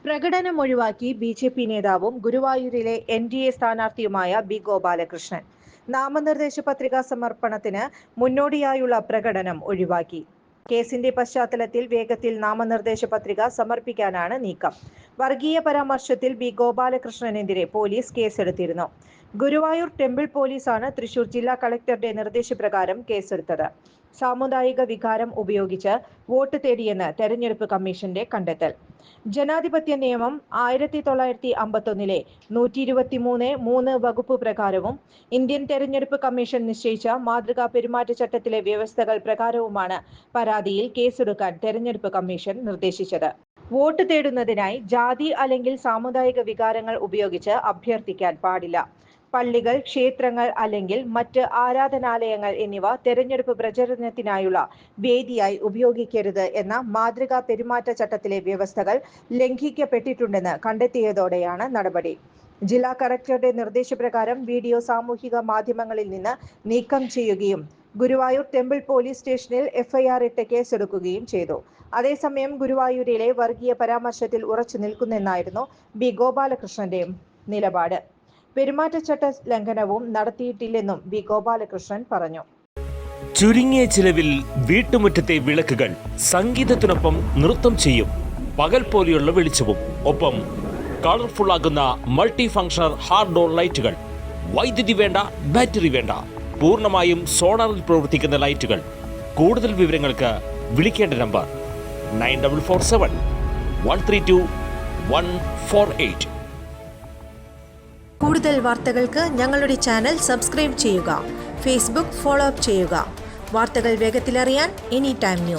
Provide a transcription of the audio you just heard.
പ്രകടനം ഒഴിവാക്കി ബി.ജെ.പി. നേതാവും ഗുരുവായൂരിലെ എൻ.ഡി.എ സ്ഥാനാർത്ഥിയുമായ ബി. ഗോപാലകൃഷ്ണൻ. നാമനിർദ്ദേശ പത്രികാ സമർപ്പണത്തിന് മുന്നോടിയായുള്ള പ്രകടനം ഒഴിവാക്കി. കേസിന്റെ പശ്ചാത്തലത്തിൽ വേഗത്തിൽ നാമനിർദ്ദേശ പത്രിക സമർപ്പിക്കാനാണ് നീക്കം. വർഗീയ പരാമർശത്തിൽ ബി. ഗോപാലകൃഷ്ണനെതിരെ പോലീസ് കേസെടുത്തിരുന്നു. ഗുരുവായൂർ ടെമ്പിൾ പോലീസാണ് തൃശൂർ ജില്ലാ കളക്ടറുടെ നിർദ്ദേശപ്രകാരം കേസെടുത്തത്. സാമുദായിക വികാരം ഉപയോഗിച്ച് വോട്ട് തേടിയെന്ന് തെരഞ്ഞെടുപ്പ് കമ്മീഷന്റെ കണ്ടെത്തൽ. ജനാധിപത്യ നിയമം 1951 123(3) വകുപ്പ് പ്രകാരവും ഇന്ത്യൻ തെരഞ്ഞെടുപ്പ് കമ്മീഷൻ നിശ്ചയിച്ച മാതൃകാ പെരുമാറ്റച്ചട്ടത്തിലെ വ്യവസ്ഥകൾ പ്രകാരവുമാണ് പരാതിയിൽ കേസെടുക്കാൻ തെരഞ്ഞെടുപ്പ് കമ്മീഷൻ നിർദ്ദേശിച്ചത്. വോട്ട് തേടുന്നതിനായി ജാതി അല്ലെങ്കിൽ സാമുദായിക വികാരങ്ങൾ ഉപയോഗിച്ച് അഭ്യർത്ഥിക്കാൻ പാടില്ല. പള്ളികൾ, ക്ഷേത്രങ്ങൾ അല്ലെങ്കിൽ മറ്റ് ആരാധനാലയങ്ങൾ എന്നിവ തെരഞ്ഞെടുപ്പ് പ്രചരണത്തിനായുള്ള വേദിയായി ഉപയോഗിക്കരുത് എന്ന മാതൃകാ പെരുമാറ്റച്ചട്ടത്തിലെ വ്യവസ്ഥകൾ ലംഘിക്കപ്പെട്ടിട്ടുണ്ടെന്ന് കണ്ടെത്തിയതോടെയാണ് നടപടി. ജില്ലാ കളക്ടറുടെ നിർദ്ദേശപ്രകാരം വീഡിയോ സാമൂഹിക മാധ്യമങ്ങളിൽ നിന്ന് നീക്കം ചെയ്യുകയും ഗുരുവായൂർ ടെമ്പിൾ പോലീസ് സ്റ്റേഷനിൽ എഫ്ഐആർ ഇട്ട് കേസെടുക്കുകയും ചെയ്തു. അതേസമയം ഗുരുവായൂരിലെ വർഗീയ പരാമർശത്തിൽ ഉറച്ചു നിൽക്കുന്നെന്നായിരുന്നു ബി. ഗോപാലകൃഷ്ണന്റെ നിലപാട്. പെരുമാറ്റച്ചട്ട ലംഘനവും നടത്തിയിട്ടില്ലെന്നും ബി. ഗോപാലകൃഷ്ണൻ പറഞ്ഞു. ചുരുങ്ങിയ ചിലവിൽ വീട്ടുമുറ്റത്തെ വിളക്കുകൾ സംഗീതത്തിനൊപ്പം നൃത്തം ചെയ്യും. പകൽ പോലെയുള്ള വെളിച്ചവും ഒപ്പം കളർഫുൾ ആകുന്ന മൾട്ടി ഫംഗ്ഷണൽ ഹാർഡ് ഡോർ ലൈറ്റുകൾ. വൈദ്യുതി വേണ്ട, ബാറ്ററി വേണ്ട, പൂർണ്ണമായും സോളാറിൽ പ്രവർത്തിക്കുന്ന ലൈറ്റുകൾ. കൂടുതൽ വിവരങ്ങൾക്ക് വിളിക്കേണ്ട നമ്പർ 9447 132 148. കൂടുതൽ വാർത്തകൾക്ക് ഞങ്ങളുടെ ചാനൽ സബ്സ്ക്രൈബ് ചെയ്യുക. ഫേസ്ബുക്ക് ഫോളോ അപ്പ് ചെയ്യുക. വാർത്തകൾ വേഗത്തിലറിയാൻ എനി ടൈം ന്യൂസ്.